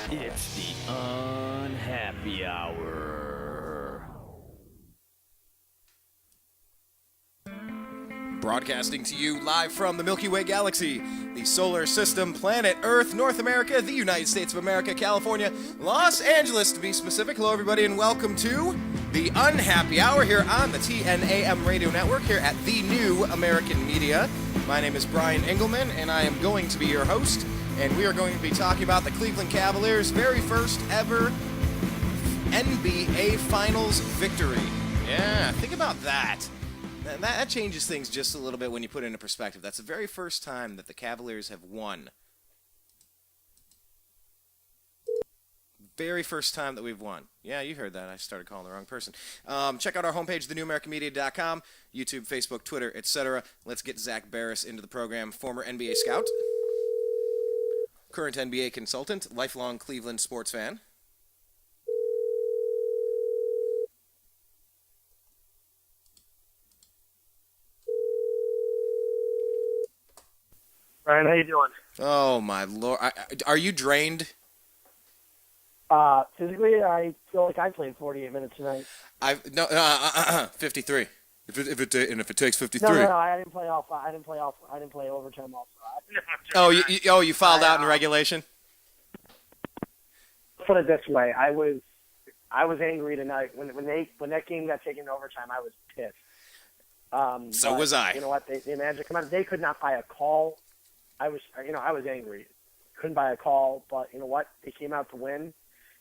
It's the Unhappy Hour. Broadcasting to you live from the Milky Way Galaxy, the solar system, planet Earth, North America, the United States of America, California, Los Angeles to be specific. Hello, everybody, and welcome to the Unhappy Hour here on the TNAM Radio Network here at the New American Media. My name is Brian Engelman, and I am going to be your host, and we are going to be talking about the Cleveland Cavaliers' very first ever NBA Finals victory. Yeah, think about that. That changes things just a little bit when you put it into perspective. That's the very first time that the Cavaliers have won. Very first time that we've won. Yeah, you heard that. I started calling the wrong person. Check out our homepage, thenewamericanmedia.com, YouTube, Facebook, Twitter, etc. Let's get Zak Baris into the program. Former NBA scout, current NBA consultant, lifelong Cleveland sports fan. Brian, how you doing? Oh, my Lord. Are you drained? Physically, I feel like I played 48 minutes tonight. 53. If it takes 53. No, I didn't play overtime also. You fouled out in regulation? Put it this way, I was angry tonight when that game got taken to overtime. I was pissed. So was I. You know what? They managed to come out. They could not buy a call. I was angry. Couldn't buy a call, but you know what? They came out to win.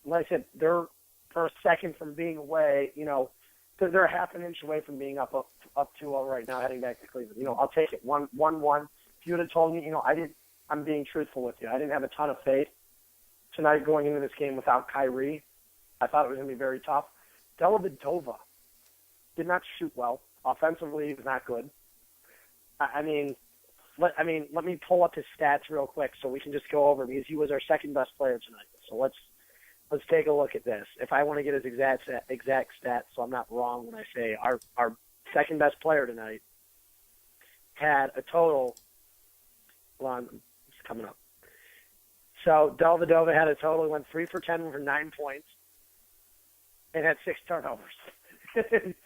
And like I said, they're for a second from being away. You know, they're a half an inch away from being up 2-0 right now, heading back to Cleveland. You know, I'll take it 1-1. If you would have told me, you know, I'm being truthful with you. I didn't have a ton of faith tonight going into this game without Kyrie. I thought it was going to be very tough. Dellavedova did not shoot well. Offensively, he was not good. Let me pull up his stats real quick so we can just go over because he was our second best player tonight. So let's take a look at this. If I want to get his exact stats, so I'm not wrong when I say our second best player tonight had a total. Hold on, it's coming up. So Dellavedova had a total. He went 3 for 10 for 9 points and had 6 turnovers. It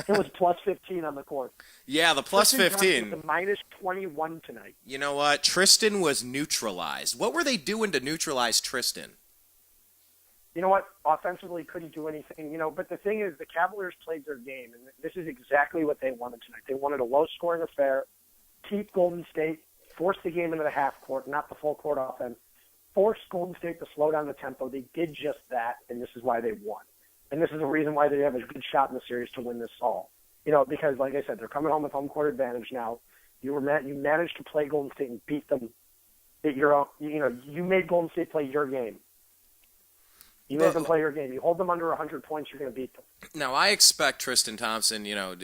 was plus 15 on the court. Yeah, the plus 15. The minus 21 tonight. You know what? Tristan was neutralized. What were they doing to neutralize Tristan? You know what? Offensively, couldn't do anything. You know, but the thing is, the Cavaliers played their game, and this is exactly what they wanted tonight. They wanted a low-scoring affair, keep Golden State, force the game into the half court, not the full court offense, force Golden State to slow down the tempo. They did just that, and this is why they won. And this is the reason why they have a good shot in the series to win this all. You know, because like I said, they're coming home with home court advantage now. You managed to play Golden State and beat them at your own. You know, you made Golden State play your game. You made them play your game. You hold them under 100 points, you're going to beat them. Now, I expect Tristan Thompson, you know,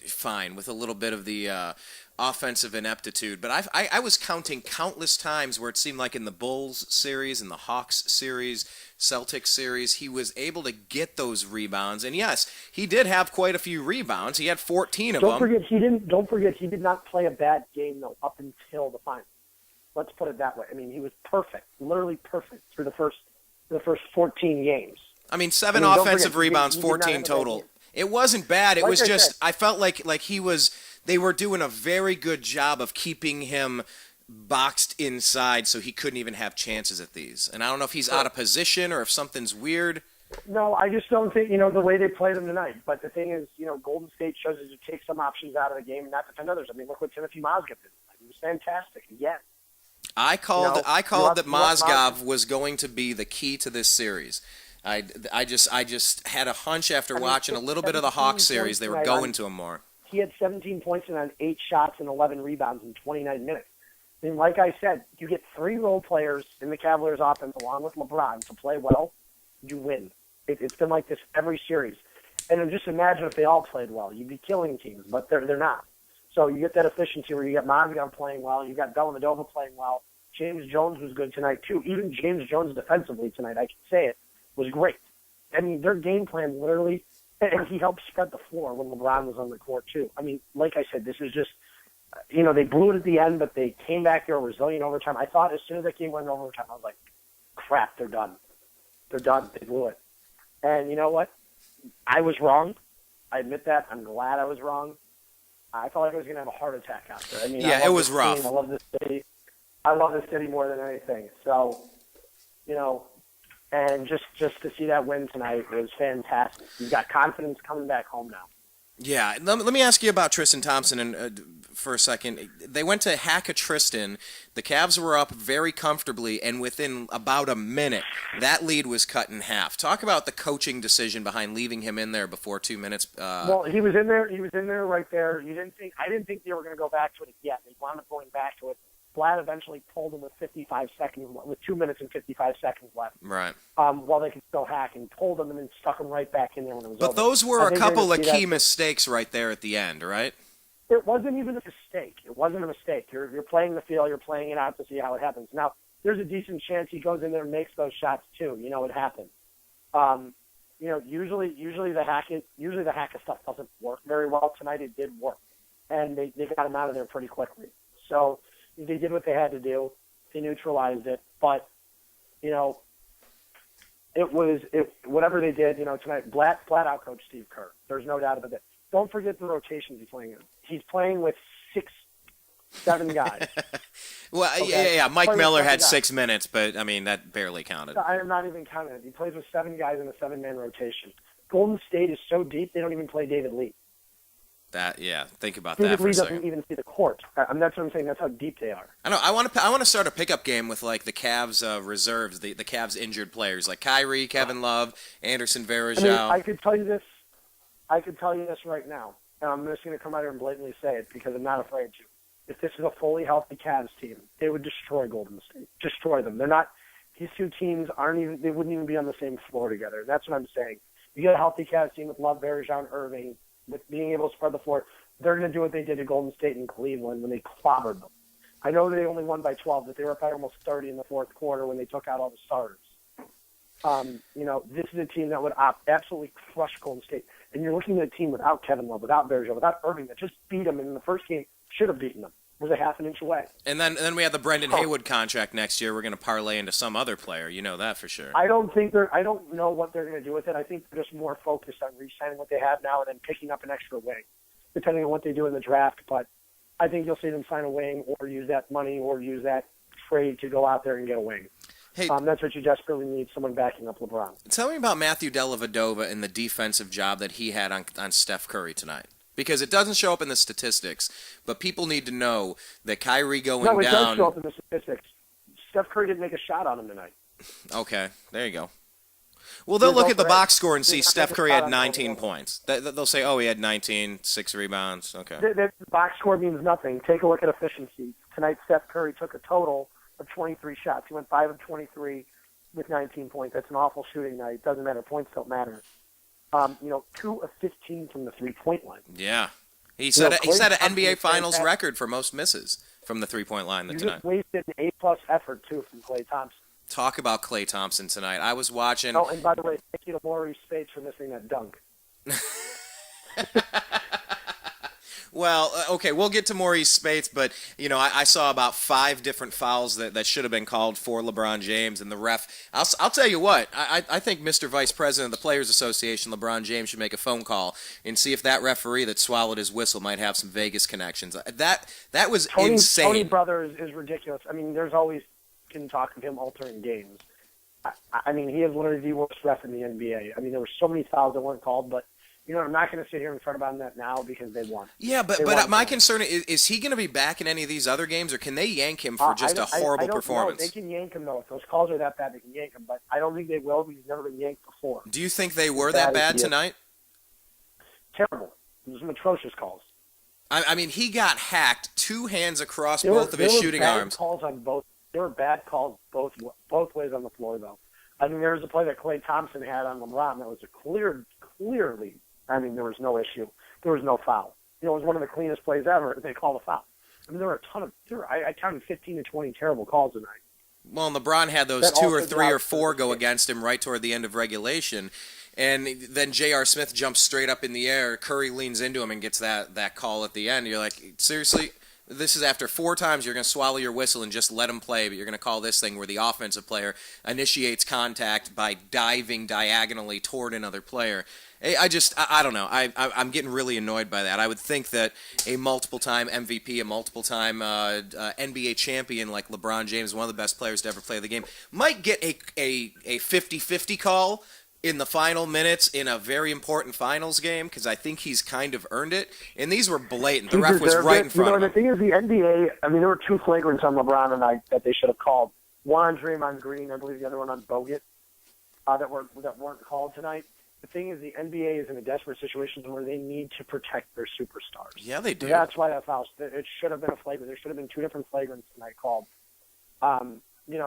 fine, with a little bit of the offensive ineptitude. But I was counting countless times where it seemed like in the Bulls series, in the Hawks series, Celtics series, he was able to get those rebounds. And yes, he did have quite a few rebounds. He had 14 of them. Don't forget he did not play a bad game though up until the finals. Let's put it that way. I mean, he was perfect, literally perfect through the first 14 games. I mean, 7 offensive rebounds, 14 total. It wasn't bad. It was just I felt like they were doing a very good job of keeping him boxed inside so he couldn't even have chances at these. And I don't know if he's out of position or if something's weird. No, I just don't think, you know, the way they played him tonight. But the thing is, you know, Golden State chose to take some options out of the game and not defend others. I mean, look what Tmofey Mozgov did. He was fantastic. Again. I called that Mozgov was going to be the key to this series. I just had a hunch after watching a little bit of the Hawks series they were going to him more. He had 17 points and on 8 shots and 11 rebounds in 29 minutes. I mean, like I said, you get 3 role players in the Cavaliers offense along with LeBron to play well, you win. It's been like this every series. And then just imagine if they all played well. You'd be killing teams, but they're not. So you get that efficiency where you got Mozgov playing well, you got Dellavedova playing well. James Jones was good tonight, too. Even James Jones defensively tonight, I can say it, was great. I mean, their game plan literally, and he helped spread the floor when LeBron was on the court, too. I mean, like I said, this is just, you know, they blew it at the end, but they came back. They were resilient overtime. I thought as soon as that game went in overtime, I was like, crap, they're done. They're done. They blew it. And you know what? I was wrong. I admit that. I'm glad I was wrong. I felt like I was going to have a heart attack out there. I mean, yeah, it was rough. Team. I love this city. I love this city more than anything. So, you know, and just to see that win tonight was fantastic. You've got confidence coming back home now. Yeah, let me ask you about Tristan Thompson for a second. They went to hack a Tristan. The Cavs were up very comfortably, and within about a minute, that lead was cut in half. Talk about the coaching decision behind leaving him in there before 2 minutes. Well, he was in there. He was in there right there. I didn't think they were going to go back to it yet. They wound up going back to it. Vlad eventually pulled him with 2 minutes and 55 seconds left. Right. While they could still hack, and pulled him and then stuck him right back in there when it was over. But those were a couple of key mistakes right there at the end, right? It wasn't even a mistake. It wasn't a mistake. You're playing the field. You're playing it out to see how it happens. Now, there's a decent chance he goes in there and makes those shots too. You know, it happened. You know, usually the hack stuff doesn't work very well. Tonight it did work, and they got him out of there pretty quickly. So they did what they had to do. They neutralized it. But, you know, whatever they did, you know, tonight, flat out coach Steve Kerr. There's no doubt about that. Don't forget the rotations he's playing in. He's playing with 6-7 guys. Well, okay? yeah. Mike Miller had 6 minutes, but, I mean, that barely counted. I am not even counting it. He plays with 7 guys in a 7-man rotation. Golden State is so deep, they don't even play David Lee. Think about David that for Lee a second. doesn't even see the court. That's what I'm saying. That's how deep they are. I know. I want to start a pickup game with like the Cavs reserves, the Cavs injured players like Kyrie, Kevin Love, Anderson Varejao. I mean, I could tell you this. Right now, and I'm just going to come out here and blatantly say it because I'm not afraid to. If this is a fully healthy Cavs team, they would destroy Golden State. Destroy them. They're not. These two teams they wouldn't even be on the same floor together. That's what I'm saying. You get a healthy Cavs team with Love, Varejao, and Irving, with being able to spread the floor, they're going to do what they did to Golden State and Cleveland when they clobbered them. I know they only won by 12, but they were up by almost 30 in the fourth quarter when they took out all the starters. You know, this is a team that would absolutely crush Golden State. And you're looking at a team without Kevin Love, without Varejao, without Irving that just beat them in the first game, should have beaten them. Was a half an inch away. And then we have the Brendan Haywood contract next year. We're going to parlay into some other player. You know that for sure. I don't know what they're going to do with it. I think they're just more focused on re-signing what they have now and then picking up an extra wing, depending on what they do in the draft. But I think you'll see them sign a wing or use that money or use that trade to go out there and get a wing. Hey, that's what you desperately need, someone backing up LeBron. Tell me about Matthew Dellavedova and the defensive job that he had on Steph Curry tonight. Because it doesn't show up in the statistics, but people need to know that Kyrie going down... No, it does show up in the statistics. Steph Curry didn't make a shot on him tonight. Okay, there you go. Well, they'll look at the box score and see Steph Curry had 19 points. They'll say, oh, he had 19, 6 rebounds. Okay. The box score means nothing. Take a look at efficiency. Tonight, Steph Curry took a total of 23 shots. He went 5 of 23 with 19 points. That's an awful shooting night. It doesn't matter. Points don't matter. 2 of 15 from the three-point line. Yeah. He set an NBA Finals record for most misses from the three-point line tonight. You just wasted an A-plus effort, too, from Klay Thompson. Talk about Klay Thompson tonight. I was watching... Oh, and by the way, thank you to Maurice Spates for missing that dunk. Well, okay, we'll get to Maurice Spates, but, you know, I saw about 5 different fouls that should have been called for LeBron James, and the ref, I'll tell you what, I think Mr. Vice President of the Players Association, LeBron James, should make a phone call and see if that referee that swallowed his whistle might have some Vegas connections. That was insane. Tony Brother is ridiculous. I mean, there's always been talk of him altering games. I mean, he is literally the worst ref in the NBA. I mean, there were so many fouls that weren't called, but you know, I'm not going to sit here and front about that now because they won. Yeah, but my concern is he going to be back in any of these other games, or can they yank him for just a horrible performance? They can yank him, though. If those calls are that bad, they can yank him. But I don't think they will because he's never been yanked before. Do you think they were that bad tonight? Terrible. It was some atrocious calls. I mean, he got hacked 2 hands across both of his shooting arms. There were bad calls both ways on the floor, though. I mean, there was a play that Klay Thompson had on LeBron that was clearly. I mean, there was no issue. There was no foul. You know, it was one of the cleanest plays ever. They called a foul. I mean, there were a ton of. I counted 15 to 20 terrible calls tonight. Well, and LeBron had those 2 or 3 or 4 go against him right toward the end of regulation, and then J.R. Smith jumps straight up in the air. Curry leans into him and gets that call at the end. You're like, seriously, this is after 4 times you're going to swallow your whistle and just let them play, but you're going to call this thing where the offensive player initiates contact by diving diagonally toward another player. I don't know. I'm getting really annoyed by that. I would think that a multiple-time MVP, a multiple-time NBA champion like LeBron James, one of the best players to ever play the game, might get a 50-50 call in the final minutes in a very important finals game, because I think he's kind of earned it. And these were blatant. The ref was right in front of him. The thing is, the NBA, I mean, there were 2 flagrants on LeBron tonight that they should have called. One on Draymond Green, I believe the other one on Bogut, that weren't called tonight. The thing is, the NBA is in a desperate situation where they need to protect their superstars. Yeah, they do. That's why that foul. It should have been a flagrant. There should have been 2 different flagrants tonight called.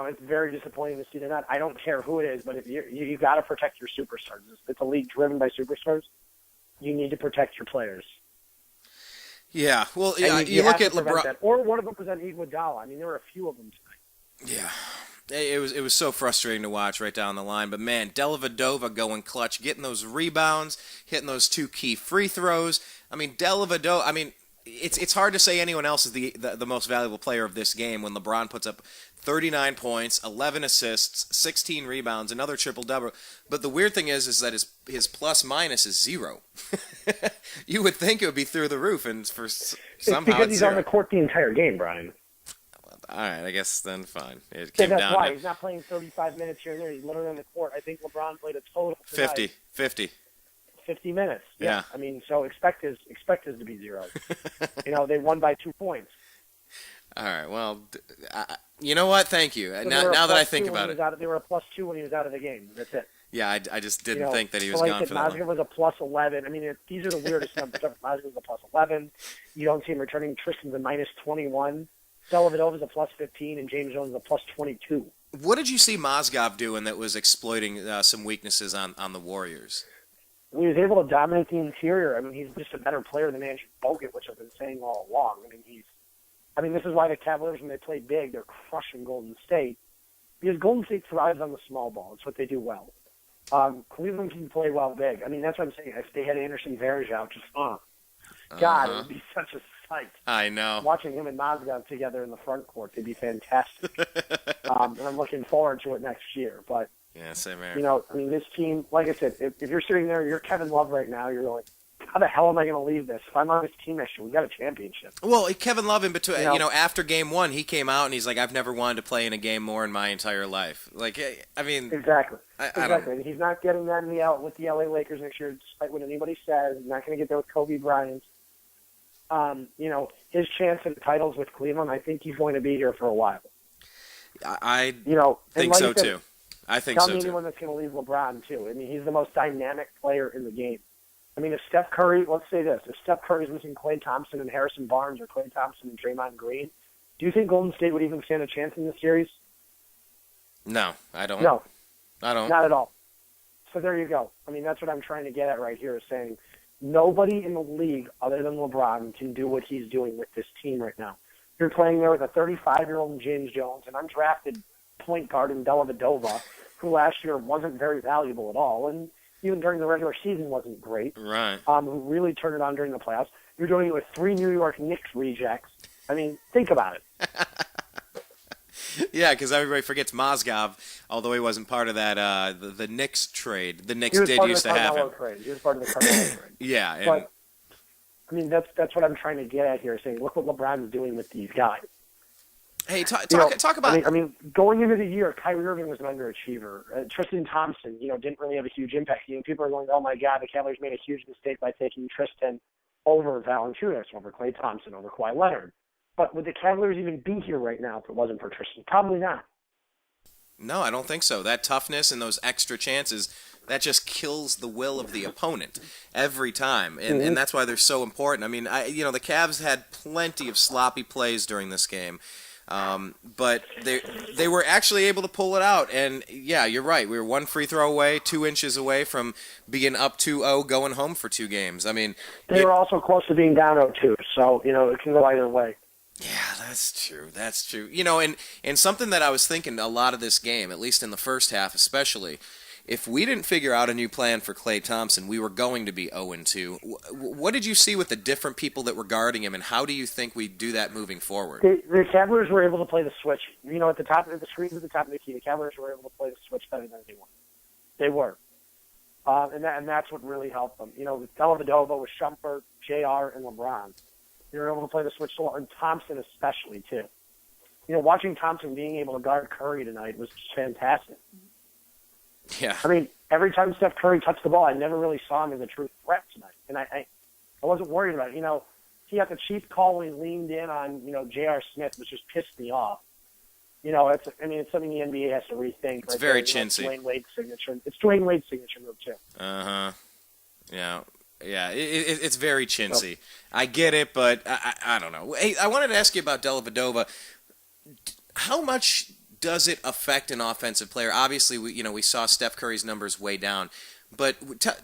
It's very disappointing to see that. I don't care who it is, but if you got to protect your superstars. It's a league driven by superstars. You need to protect your players. Yeah, well, you look at LeBron. Or one of them was on Iguodala. I mean, there were a few of them tonight. Yeah. It was so frustrating to watch right down the line. But, man, Dellavedova going clutch, getting those rebounds, hitting those 2 key free throws. I mean, Dellavedova, it's hard to say anyone else is the most valuable player of this game when LeBron puts up 39 points, 11 assists, 16 rebounds, another triple-double. But the weird thing is that his plus-minus is 0. You would think it would be through the roof, and somehow it's because he's 0. on the court the entire game, Brian. All right, I guess then fine. It Yeah, came that's down why. to He's not playing 35 minutes here and there. He's literally on the court. I think LeBron played a total tonight, 50 minutes. Yeah. I mean, so expect his to be 0. They won by 2 points. All right, well, you know what? Thank you. So Now that I think about it. They were a +2 when he was out of the game. That's it. Yeah, I just didn't think that he was gone for that long. Mozgov was a +11. I mean, these are the weirdest numbers. Mozgov was a +11. You don't see him returning. Tristan's a -21. Dellavedova is a +15, and James Jones is a +22. What did you see Mozgov doing that was exploiting some weaknesses on the Warriors? He was able to dominate the interior. I mean, he's just a better player than Andrew Bogut, which I've been saying all along. I mean, this is why the Cavaliers, when they play big, they're crushing Golden State, because Golden State thrives on the small ball. It's what they do well. Cleveland can play well big. I mean, that's what I'm saying. If they had Anderson Varejao, just God, it would be such a sight. I know. Watching him and Mozgov together in the front court, they'd be fantastic. And I'm looking forward to it next year. But yeah, same here. this team, like I said, if you're sitting there, you're Kevin Love right now, you're going, how the hell am I going to leave this? If I'm on this team next year, we got a championship. Well, Kevin Love, in between, after Game 1, he came out and he's like, I've never wanted to play in a game more in my entire life. Like, I mean, exactly. Exactly. He's not getting that with the LA Lakers next year, despite what anybody says. He's not going to get there with Kobe Bryant. His chance at titles with Cleveland, I think he's going to be here for a while. I think so too. I think so too. Tell me anyone that's going to leave LeBron too. I mean, he's the most dynamic player in the game. I mean, if Steph Curry, let's say this, if Steph Curry's missing Klay Thompson and Harrison Barnes or Klay Thompson and Draymond Green, do you think Golden State would even stand a chance in this series? No, I don't. No. I don't. Not at all. So there you go. I mean, that's what I'm trying to get at right here, is saying nobody in the league other than LeBron can do what he's doing with this team right now. You're playing there with a 35-year-old James Jones, an undrafted point guard in Dellavedova, who last year wasn't very valuable at all, and even during the regular season wasn't great. Right. Who really turned it on during the playoffs. You're doing it with 3 New York Knicks rejects. I mean, think about it. Yeah, because everybody forgets Mozgov, although he wasn't part of that the Knicks trade. The Knicks did used to have him. He was part of the Carmelo trade. Yeah. But, I mean, that's what I'm trying to get at here, saying, look what LeBron's doing with these guys. Hey, talk about... I mean, going into the year, Kyrie Irving was an underachiever. Tristan Thompson, didn't really have a huge impact. People are going, oh, my God, the Cavaliers made a huge mistake by taking Tristan over Valanciunas, over Klay Thompson, over Kawhi Leonard. But would the Cavaliers even be here right now if it wasn't for Tristan? Probably not. No, I don't think so. That toughness and those extra chances, that just kills the will of the opponent every time. And that's why they're so important. I mean, the Cavs had plenty of sloppy plays during this game. But they were actually able to pull it out. And, yeah, you're right. We were 1 free throw away, 2 inches away from being up 2-0, going home for 2 games. I mean... They were also close to being down 0-2, so, it can go either way. Yeah, that's true. And something that I was thinking a lot of this game, at least in the first half especially, if we didn't figure out a new plan for Klay Thompson, we were going to be 0-2. What did you see with the different people that were guarding him, and how do you think we do that moving forward? The Cavaliers were able to play the switch. At the top of the screens at the top of the key, the Cavaliers were able to play the switch better than anyone. They were. And that's what really helped them. With Dellavedova, with Shumpert, JR, and LeBron, they were able to play the switch so well, and Thompson especially, too. Watching Thompson being able to guard Curry tonight was just fantastic. Yeah. I mean, every time Steph Curry touched the ball, I never really saw him as a true threat tonight. And I wasn't worried about it. He had the cheap call when he leaned in on, J.R. Smith, which just pissed me off. It's something the NBA has to rethink. It's very chintzy. Dwayne Wade's signature. It's Dwayne Wade's signature move, too. Uh-huh. Yeah. Yeah, it's very chintzy. I get it, but I don't know. Hey, I wanted to ask you about Dellavedova. How much does it affect an offensive player? Obviously, we saw Steph Curry's numbers way down, but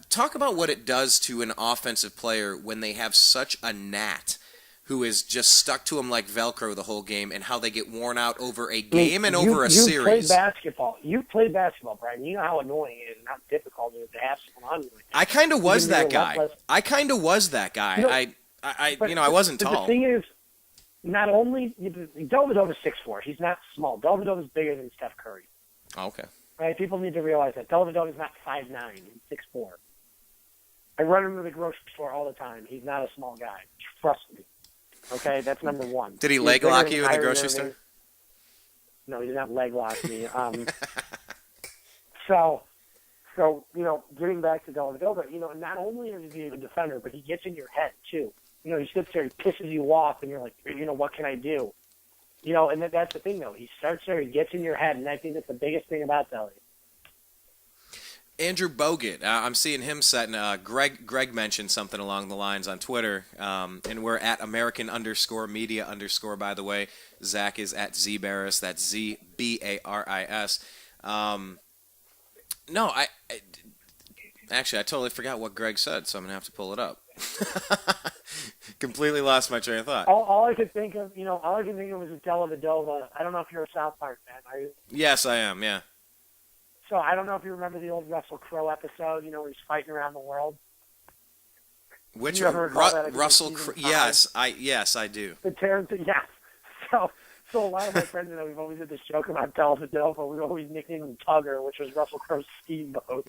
talk about what it does to an offensive player when they have such a gnat who is just stuck to him like Velcro the whole game, and how they get worn out over a game and over a series. You played basketball, Brian. You know how annoying it is and how difficult it is to have someone on you. I kind of was that guy. I wasn't tall. The thing is, not only Dellavedova's 6'4", he's not small. Dellavedova's bigger than Steph Curry. Oh, okay. Right? People need to realize that Dellavedova's not 5'9", he's 6'4". I run him to the grocery store all the time. He's not a small guy. Trust me. Okay, that's number one. Did he leg lock you in the grocery store? No, he did not leg lock me. So getting back to Dellavedova, not only is he a defender, but he gets in your head too. He sits there, he pisses you off, and you're like, what can I do? And that's the thing, though. He starts there, he gets in your head, and I think that's the biggest thing about Delly. Andrew Bogut, I'm seeing him setting. Greg mentioned something along the lines on Twitter, and we're at American_media_, by the way. Zach is at Zak Baris, that's ZBARIS. Actually, I totally forgot what Greg said, so I'm going to have to pull it up. Completely lost my train of thought. All I could think of, was Dellavedova. I don't know if you're a South Park fan, are you? Yes, I am, yeah. So I don't know if you remember the old Russell Crowe episode, where he's fighting around the world. Which one? Russell Crowe? Yes, I do. The Terrence, yes. So a lot of my friends and I, we've always had this joke about Dellavedova. We've always nicknamed him Tugger, which was Russell Crowe's steamboat.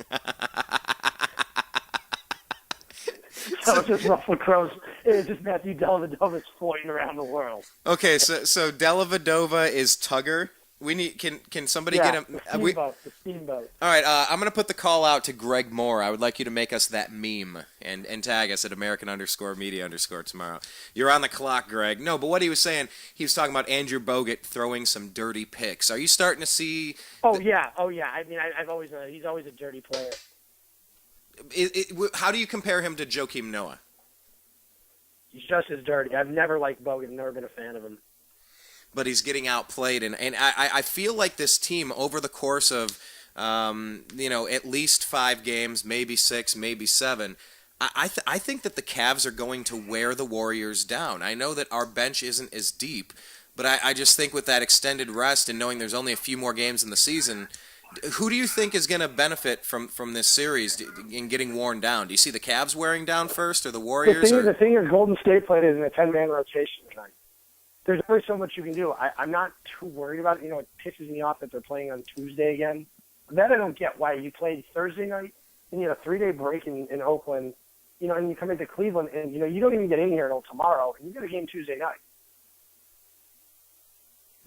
So it's just Russell Crowe's. It's just Matthew Dellavedova's floating around the world. Okay, so Dellavedova is Tugger. We need. Can somebody get him? The steamboat. All right, I'm gonna put the call out to Greg Moore. I would like you to make us that meme and tag us at American_media_ tomorrow. You're on the clock, Greg. No, but what he was saying, he was talking about Andrew Bogut throwing some dirty picks. Are you starting to see? Yeah. I mean, he's always a dirty player. How do you compare him to Joakim Noah? He's just as dirty. I've never liked Bogut. Never been a fan of him. But he's getting outplayed, and I feel like this team over the course of at least 5 games, maybe 6, maybe 7. I think that the Cavs are going to wear the Warriors down. I know that our bench isn't as deep, but I just think with that extended rest and knowing there's only a few more games in the season, who do you think is going to benefit from this series in getting worn down? Do you see the Cavs wearing down first, or the Warriors? The thing is, Golden State played in a 10-man rotation tonight. There's only so much you can do. I'm not too worried about it. It pisses me off that they're playing on Tuesday again. That I don't get why. You played Thursday night, and you had a 3-day break in Oakland, and you come into Cleveland, and, you don't even get in here until tomorrow, and you get a game Tuesday night.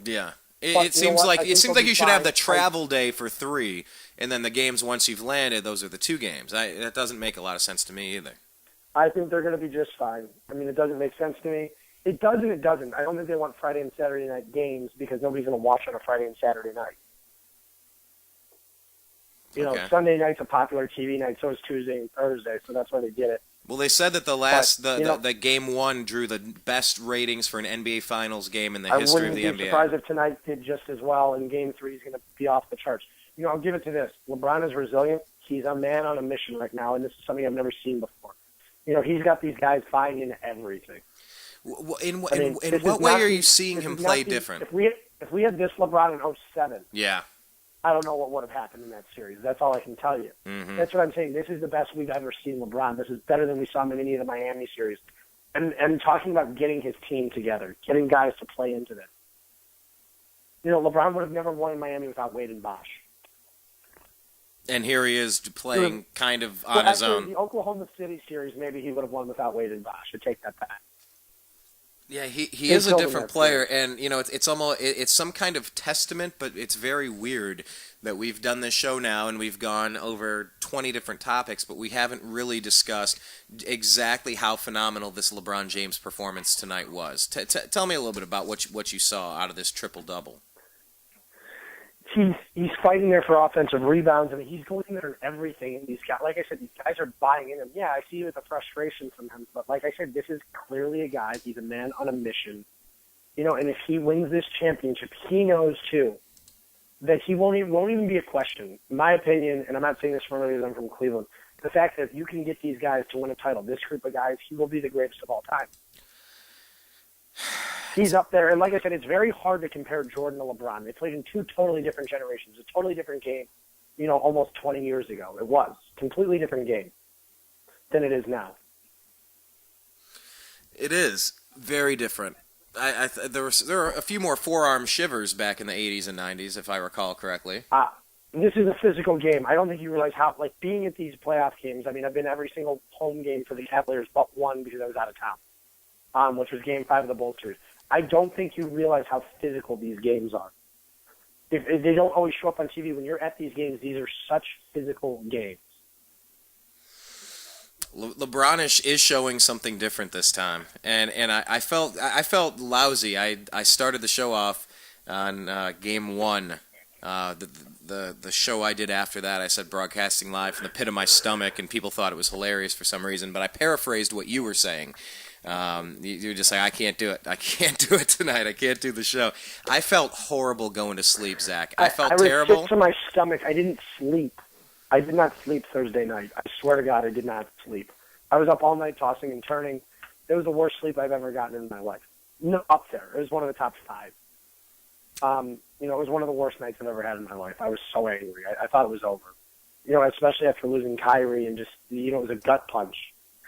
Yeah. It seems like you should have the travel day for 3, and then the games once you've landed, those are the 2 games. That doesn't make a lot of sense to me either. I think they're going to be just fine. I mean, it doesn't make sense to me. It does and it doesn't. I don't think they want Friday and Saturday night games because nobody's going to watch on a Friday and Saturday night. Okay. Sunday night's a popular TV night, so is Tuesday and Thursday, so that's why they did it. Well, they said that the Game 1 drew the best ratings for an NBA Finals game in the history of the NBA. I wouldn't be surprised if tonight did just as well, and Game 3 is going to be off the charts. I'll give it to this. LeBron is resilient. He's a man on a mission right now, and this is something I've never seen before. He's got these guys buying into everything. In what way are you seeing him play different? If we had this LeBron in 07, yeah, I don't know what would have happened in that series. That's all I can tell you. Mm-hmm. That's what I'm saying. This is the best we've ever seen LeBron. This is better than we saw him in any of the Miami series. And talking about getting his team together, getting guys to play into this. You know, LeBron would have never won in Miami without Wade and Bosh. And here he is playing kind of on his own. The Oklahoma City series, maybe he would have won without Wade and Bosh. I take that back. Yeah, he is a different player, and you know it's almost it's some kind of testament, but it's very weird that we've done this show now and we've gone over 20 different topics, but we haven't really discussed exactly how phenomenal this LeBron James performance tonight was. Tell me a little bit about what you saw out of this triple-double. He's fighting there for offensive rebounds. I mean, he's going there in everything. And these guys, like I said, these guys are buying in him. Yeah, I see the frustration from him, but like I said, this is clearly a guy. He's a man on a mission, you know. And if he wins this championship, he knows too that he won't even be a question. In my opinion, and I'm not saying this from anybody, I'm from Cleveland. The fact that if you can get these guys to win a title, this group of guys, he will be the greatest of all time. He's up there, and like I said, it's very hard to compare Jordan to LeBron. They played in two totally different generations, a totally different game, you know, almost 20 years ago. It was a completely different game than it is now. It is very different. There were a few more forearm shivers back in the 80s and 90s, if I recall correctly. This is a physical game. I don't think you realize how, like, being at these playoff games, I mean, I've been every single home game for the Cavaliers but one because I was out of town, which was Game 5 of the Bulls series. I don't think you realize how physical these games are. If they don't always show up on TV, when you're at these games, these are such physical games. LeBron is showing something different this time, and I felt lousy. I started the show off on Game 1. The show I did after that, I said broadcasting live from the pit of my stomach, and people thought it was hilarious for some reason. But I paraphrased what you were saying. You were just like, I can't do it. I can't do it tonight. I can't do the show. I felt horrible going to sleep, Zach. I felt terrible. I was sick to my stomach. I didn't sleep. I did not sleep Thursday night. I swear to God, I did not sleep. I was up all night tossing and turning. It was the worst sleep I've ever gotten in my life. No, up there. It was one of the top 5. You know, it was one of the worst nights I've ever had in my life. I was so angry. I thought it was over. You know, especially after losing Kyrie and just, you know, it was a gut punch.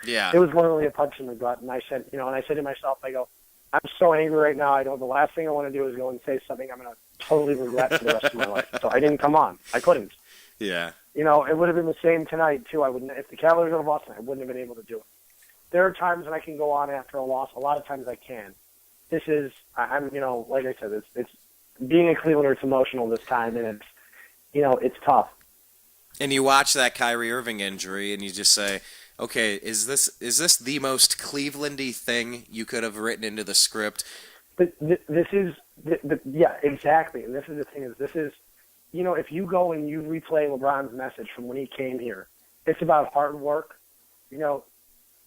Yeah. It was literally a punch in the gut. And I said, you know, and I said to myself, I go, I'm so angry right now. I know the last thing I want to do is go and say something I'm going to totally regret for the rest of my life. So I didn't come on. I couldn't. Yeah. You know, it would have been the same tonight, too. I wouldn't, if the Cavaliers would have lost, I wouldn't have been able to do it. There are times when I can go on after a loss. A lot of times I can. This is, I'm, you know, like I said, it's being a Clevelander, it's emotional this time, and it's, you know, it's tough. And you watch that Kyrie Irving injury, and you just say, okay, is this the most Clevelandy thing you could have written into the script? But this is, yeah, exactly. And this is the thing is, this is, you know, if you go and you replay LeBron's message from when he came here, it's about hard work. You know,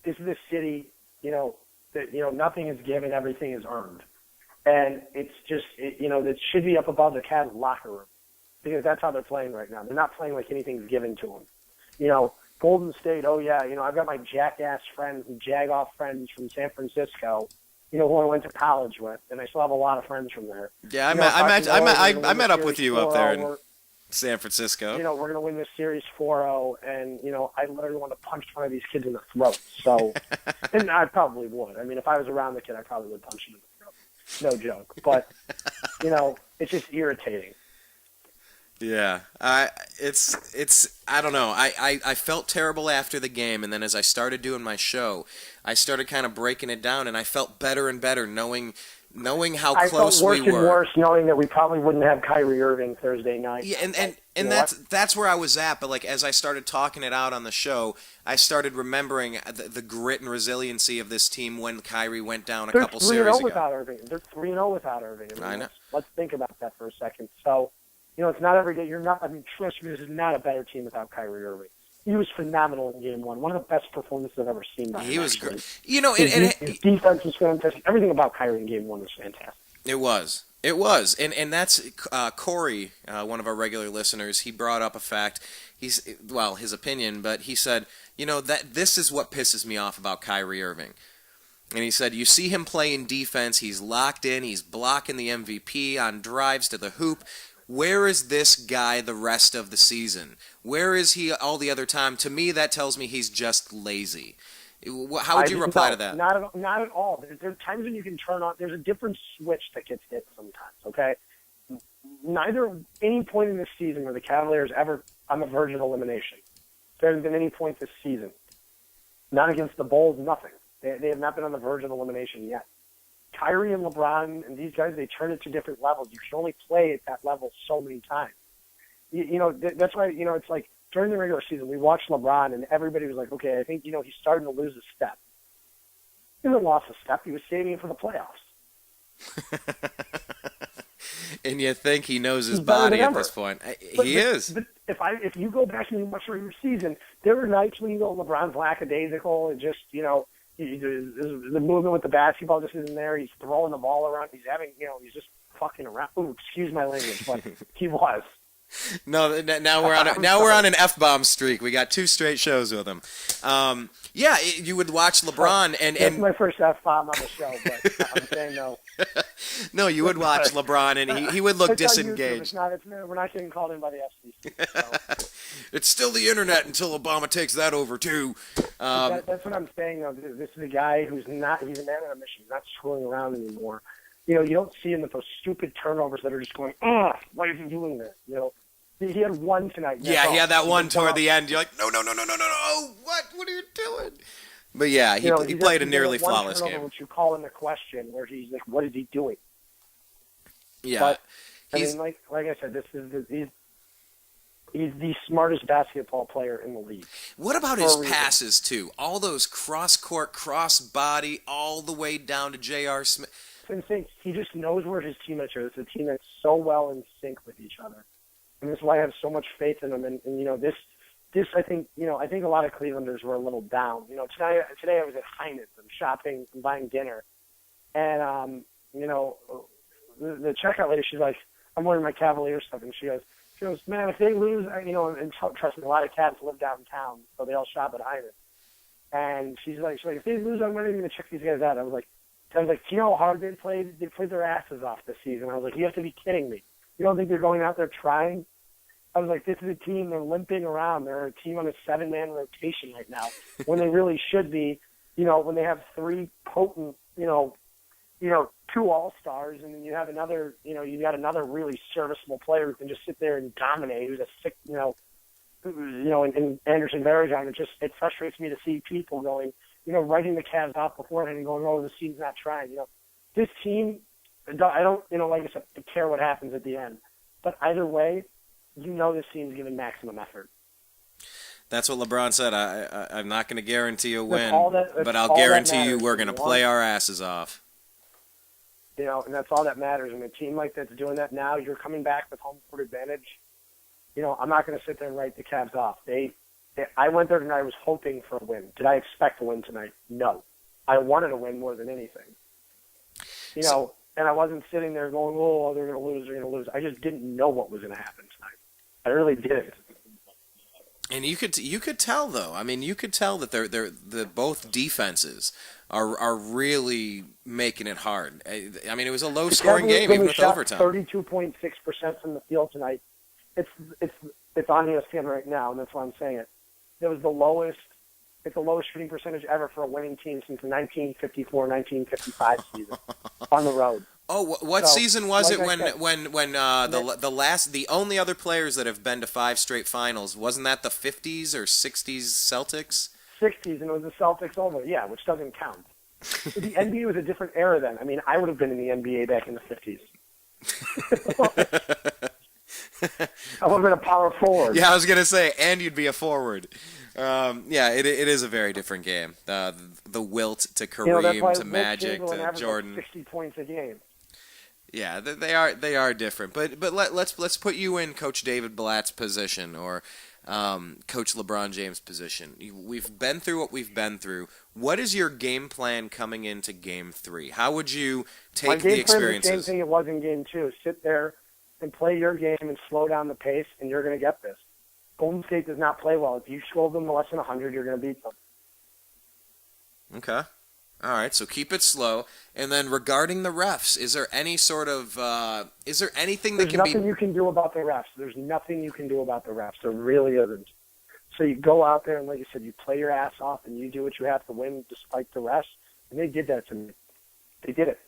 this is a city, you know, that, you know, nothing is given, everything is earned. And it's just, you know, that should be up above the Cavs locker room because that's how they're playing right now. They're not playing like anything's given to them. You know, Golden State, oh yeah, you know, I've got my jackass friends and jag-off friends from San Francisco, you know, who I went to college with, and I still have a lot of friends from there. Yeah, I met up with you up there in San Francisco. You know, we're going to win this series 4-0, and, you know, I literally want to punch one of these kids in the throat. So, and I probably would. I mean, if I was around the kid, I probably would punch him in the throat. No joke. But, you know, it's just irritating. Yeah, I don't know. I felt terrible after the game, and then as I started doing my show, I started kind of breaking it down, and I felt better and better knowing how close we were. I felt worse and worse knowing that we probably wouldn't have Kyrie Irving Thursday night. Yeah, and that's where I was at. But like as I started talking it out on the show, I started remembering the grit and resiliency of this team when Kyrie went down a couple series ago. Without Irving. They're 3-0 without Irving. I know. Let's think about that for a second. So, you know, it's not every day. Trust me, this is not a better team without Kyrie Irving. He was phenomenal in Game 1. One of the best performances I've ever seen by him. He was actually. great. You know, his defense was fantastic. Everything about Kyrie in Game 1 was fantastic. It was. And that's Corey, one of our regular listeners. He brought up a fact. His opinion, but he said, you know, that this is what pisses me off about Kyrie Irving. And he said, you see him playing defense. He's locked in. He's blocking the MVP on drives to the hoop. where is this guy the rest of the season? Where is he all the other time? To me, that tells me he's just lazy. How would you reply to that? Not at all. There are times when you can turn on. There's a different switch that gets hit sometimes. Okay. Any point in this season where the Cavaliers ever on the verge of elimination. There hasn't been any point this season. Not against the Bulls. Nothing. They have not been on the verge of elimination yet. Kyrie and LeBron and these guys, they turn it to different levels. You can only play at that level so many times. That's why, it's like during the regular season, we watched LeBron and everybody was like, okay, I think, he's starting to lose a step. He hasn't lost a step. He was saving it for the playoffs. And you think he knows his body at this point. He is. But if you go back and you watch the regular season, there were nights when LeBron's lackadaisical and just, the movement with the basketball just isn't there. He's throwing the ball around. He's having, he's just fucking around. Ooh, excuse my language, but he was. No, now we're on an F-bomb streak. We got 2 straight shows with him. You would watch LeBron and that's my first F-bomb on the show, but I'm saying no. No, you would watch LeBron and he would look disengaged. We're not getting called in by the FCC. So. It's still the internet until Obama takes that over too. That's what I'm saying though. This is a guy he's a man on a mission. He's not screwing around anymore. You don't see him with those stupid turnovers that are just going, why is he doing this? He had one tonight. Yeah, he had that one toward the end. You're like, no, what are you doing? But yeah, he played a nearly flawless game. Which you call into question, where he's like, what is he doing? Yeah, but, like I said, he's the smartest basketball player in the league. What about his passes too? All those cross-court, cross-body, all the way down to J.R. Smith. He just knows where his teammates are. It's a team that's so well in sync with each other. And that's why I have so much faith in him. And this I think a lot of Clevelanders were a little down. Today I was at Heinz. I'm shopping and buying dinner. And, the checkout lady, she's like, I'm wearing my Cavaliers stuff. And she goes, man, if they lose, and trust me, a lot of Cavs live downtown, so they all shop at Heinz. And she's like, if they lose, I'm not even going to check these guys out. I was like, do you know how hard they played? They played their asses off this season. I was like, you have to be kidding me. You don't think they're going out there trying? I was like, this is a team, they're limping around. They're a team on a 7-man rotation right now when they really should be, when they have 3 potent, 2 all-stars, and then you have another, you got another really serviceable player who can just sit there and dominate, who's a sick, and Anderson Varejao. It frustrates me to see people going, writing the Cavs off beforehand and going, oh, this team's not trying. This team, I don't, like I said, care what happens at the end. But either way, this team's giving maximum effort. That's what LeBron said. I'm not going to guarantee a win, but I'll guarantee you we're going to play our asses off. And that's all that matters. And a team like that's doing that now, you're coming back with home court advantage. I'm not going to sit there and write the Cavs off. I went there tonight. I was hoping for a win. Did I expect a win tonight? No. I wanted a win more than anything. And I wasn't sitting there going, oh, they're going to lose. I just didn't know what was going to happen tonight. I really didn't. And you could tell though. I mean, you could tell that they're both defenses are really making it hard. I mean, it was a low scoring game even with overtime. 32.6% from the field tonight. It's on ESPN right now, and that's why I'm saying it. It was the lowest. It's the lowest shooting percentage ever for a winning team since the 1954-1955 season on the road. Oh, what season was it when the only other players that have been to 5 straight finals, wasn't that the 50s or 60s Celtics? 60s, and it was the Celtics over, yeah, which doesn't count. The NBA was a different era then. I mean, I would have been in the NBA back in the 50s. I would have been a power forward. Yeah, I was going to say, and you'd be a forward. It is a very different game. The wilt to Kareem to Magic to Jordan. 60 points a game. Yeah, they are different. But let's put you in Coach David Blatt's position or Coach LeBron James' position. We've been through what we've been through. What is your game plan coming into Game 3? How would you take the experiences? The same thing it was in Game 2. Sit there and play your game and slow down the pace, and you're going to get this. Golden State does not play well. If you score them to less than 100, you're going to beat them. Okay. All right, so keep it slow. And then regarding the refs, is there any sort of is there anything that There's can be? nothing you can do about the refs. There's nothing you can do about the refs. There really isn't. So you go out there and, like you said, you play your ass off and you do what you have to win despite the refs. And they did that to me. They did it.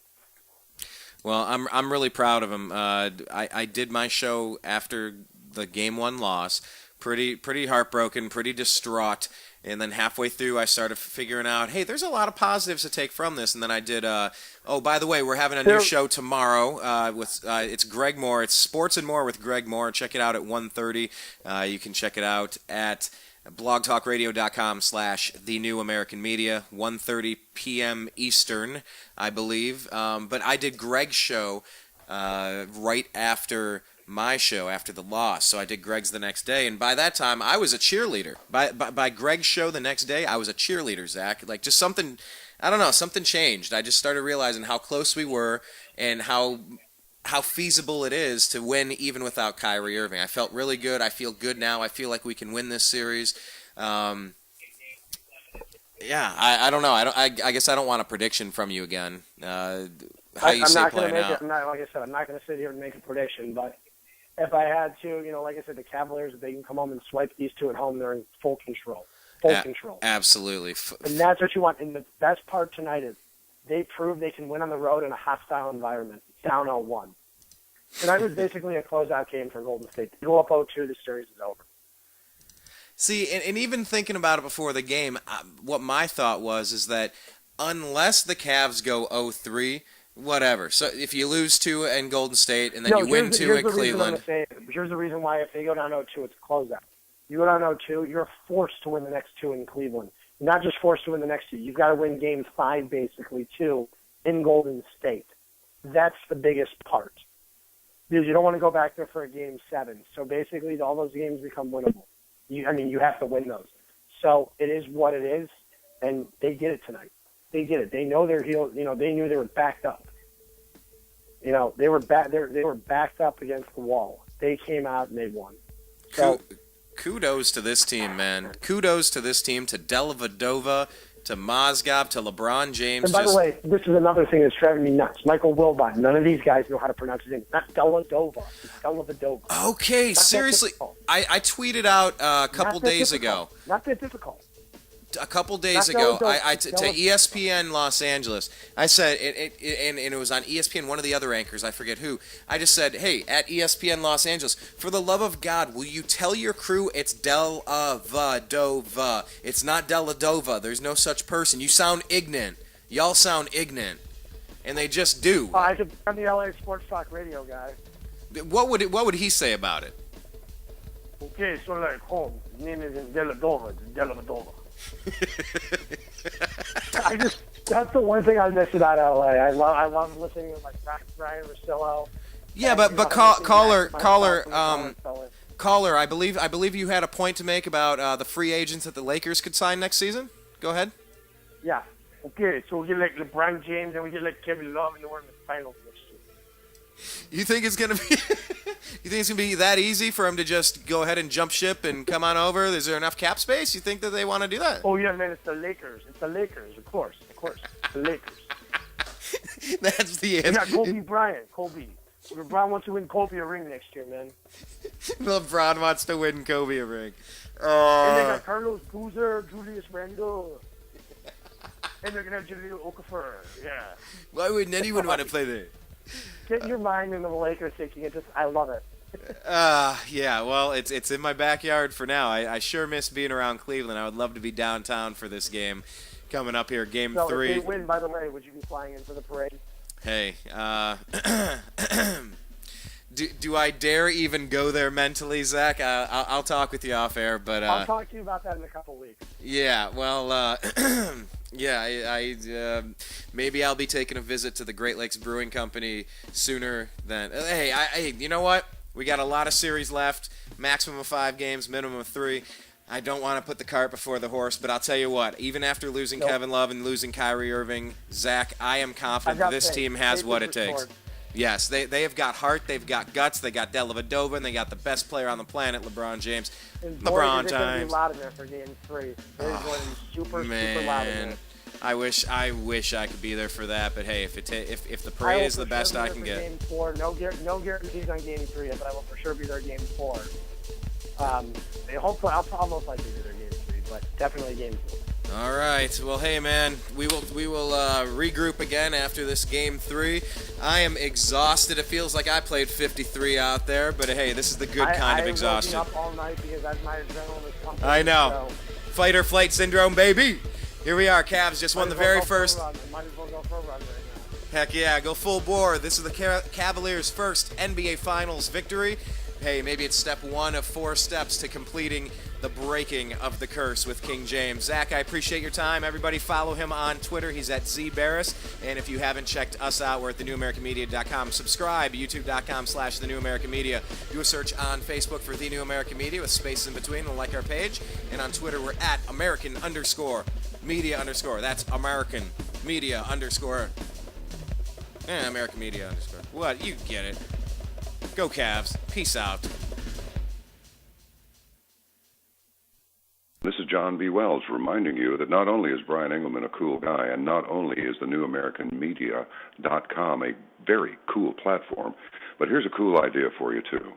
Well, I'm really proud of him. I did my show after the Game 1 loss, pretty heartbroken, pretty distraught, and then halfway through I started figuring out, hey, there's a lot of positives to take from this. And then I did. Oh, by the way, we're having a new show tomorrow with it's Greg Moore. It's Sports and More with Greg Moore. Check it out at 1:30. You can check it out at blogtalkradio.com/The New American Media, 1:30 p.m. Eastern, I believe. But I did Greg's show right after my show, after the loss. So I did Greg's the next day, and by that time, I was a cheerleader. By Greg's show the next day, I was a cheerleader, Zach. Like, just something, I don't know, something changed. I just started realizing how close we were and how feasible it is to win even without Kyrie Irving. I felt really good. I feel good now. I feel like we can win this series. Yeah, I don't know. I guess I don't want a prediction from you again. How you see it playing out? Like I said, I'm not going to sit here and make a prediction, but if I had to, like I said, the Cavaliers, if they can come home and swipe these two at home, they're in full control. Control. Absolutely. And that's what you want. And the best part tonight is they proved they can win on the road in a hostile environment, down 0-1. Tonight was basically a closeout game for Golden State. They go up 0-2, the series is over. See, and even thinking about it before the game, what my thought was is that unless the Cavs go 0-3, whatever. So if you lose 2 in Golden State and then you win 2 in Cleveland. Here's the reason why if they go down 0-2, it's a closeout. You go down 0-2, you're forced to win the next 2 in Cleveland. You're not just forced to win the next 2. You've got to win game 5, basically, too, in Golden State. That's the biggest part. Because you don't want to go back there for a game 7. So basically, all those games become winnable. You have to win those. So it is what it is, and they did it tonight. They did it. They know their heel. They knew they were backed up. They were backed up against the wall. They came out and they won. So kudos to this team, man. Kudos to this team, to Dellavedova, to Mozgov, to LeBron James. And by the way, this is another thing that's driving me nuts. Michael Wilbon. None of these guys know how to pronounce his name. Not Dellavedova. It's Dellavedova. Okay, Not seriously. I tweeted out a couple days ago. Not that difficult. A couple days ago, to ESPN Los Angeles, I said, and it was on ESPN, one of the other anchors, I forget who, I just said, hey, at ESPN Los Angeles, for the love of God, will you tell your crew it's Dellavedova? It's not Dellavedova. There's no such person. You sound ignorant. Y'all sound ignorant. And they just do. I could be on the LA Sports Talk radio guy. What would he say about it? Okay, so like home. His name isn't Dellavedova, it's Dellavedova. That's the one thing I miss about LA. I love listening to like Brian Rosillo. Yeah, but caller, I believe you had a point to make about the free agents that the Lakers could sign next season. Go ahead. Yeah. Okay, so we get like LeBron James and we get like Kevin Love and we're in the finals next year. You think it's gonna be? You think it's gonna be that easy for him to just go ahead and jump ship and come on over? Is there enough cap space? You think that they want to do that? Oh yeah, man, it's the Lakers. It's the Lakers, of course, the Lakers. That's the answer. We got Kobe Bryant. LeBron wants to win Kobe a ring next year, man. LeBron wants to win Kobe a ring. And they got Carlos Boozer, Julius Randle. And they're going to have Jaleel Okafor. Yeah. Why wouldn't anyone want to play there? Get your mind into the Lakers thinking. I love it. Yeah, well, it's in my backyard for now. I sure miss being around Cleveland. I would love to be downtown for this game coming up here, Game 3. If they win, by the way, would you be flying in for the parade? Hey, do I dare even go there mentally, Zach? I'll talk with you off air, but I'll talk to you about that in a couple weeks. Yeah, well, yeah, maybe I'll be taking a visit to the Great Lakes Brewing Company sooner than. Hey, you know what? We got a lot of series left. Maximum of 5 games, minimum of 3. I don't want to put the cart before the horse, but I'll tell you what. Even after losing Kevin Love and losing Kyrie Irving, Zach, I am confident that this team has what it takes. Yes, they have got heart, they've got guts, they got Dellavedova, and they got the best player on the planet, LeBron James. And LeBron James. It's going to be loud in there for Game 3. It's going to be super loud in there. I wish I could be there for that, but hey, if the I parade will is the for best sure be I there can for get. Game 4. No guarantees on Game 3, but I will for sure be there Game 4. Hopefully, I'll most likely be there Game 3, but definitely Game 4. All right. Well, hey, man, we will regroup again after this Game 3. I am exhausted. It feels like I played 53 out there, but hey, this is the good kind of exhaustion. I will be up all night because that's my adrenaline is pumping. I know. So Fight or flight syndrome, baby. Here we are. Cavs just won the very first. Might as well go for a run right now. Heck yeah, go full bore. This is the Cavaliers' first NBA Finals victory. Hey, maybe it's step 1 of 4 steps to completing the breaking of the curse with King James. Zach, I appreciate your time. Everybody follow him on Twitter. He's at Zak Baris. And if you haven't checked us out, we're at thenewamericanmedia.com. Subscribe, youtube.com/thenewamericanmedia. Do a search on Facebook for The New American Media with spaces in between and like our page. And on Twitter, we're at American_media_. That's American Media_. American Media_. What? You get it. Go Cavs. Peace out. This is John B. Wells reminding you that not only is Brian Engelman a cool guy, and not only is the newamericanmedia.com a very cool platform, but here's a cool idea for you, too.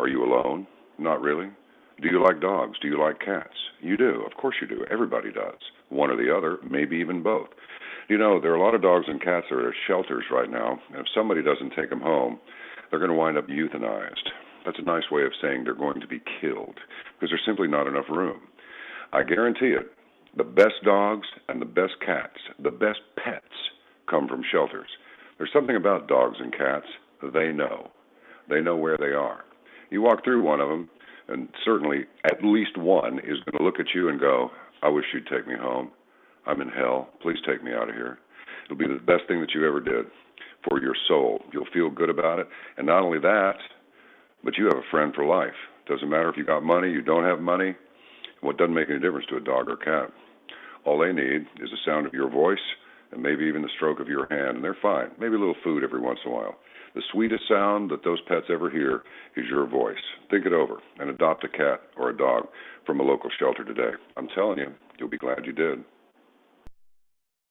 Are you alone? Not really. Do you like dogs? Do you like cats? You do. Of course you do. Everybody does. One or the other, maybe even both. You know, there are a lot of dogs and cats that are at shelters right now, and if somebody doesn't take them home, they're going to wind up euthanized. That's a nice way of saying they're going to be killed, because there's simply not enough room. I guarantee it, the best dogs and the best cats, the best pets come from shelters. There's something about dogs and cats. They know. They know where they are. You walk through one of them, and certainly at least one is going to look at you and go, I wish you'd take me home. I'm in hell. Please take me out of here. It'll be the best thing that you ever did for your soul. You'll feel good about it. And not only that, but you have a friend for life. Doesn't matter if you got money, you don't have money. Well, it doesn't make any difference to a dog or cat. All they need is the sound of your voice and maybe even the stroke of your hand, and they're fine. Maybe a little food every once in a while. The sweetest sound that those pets ever hear is your voice. Think it over and adopt a cat or a dog from a local shelter today. I'm telling you, you'll be glad you did.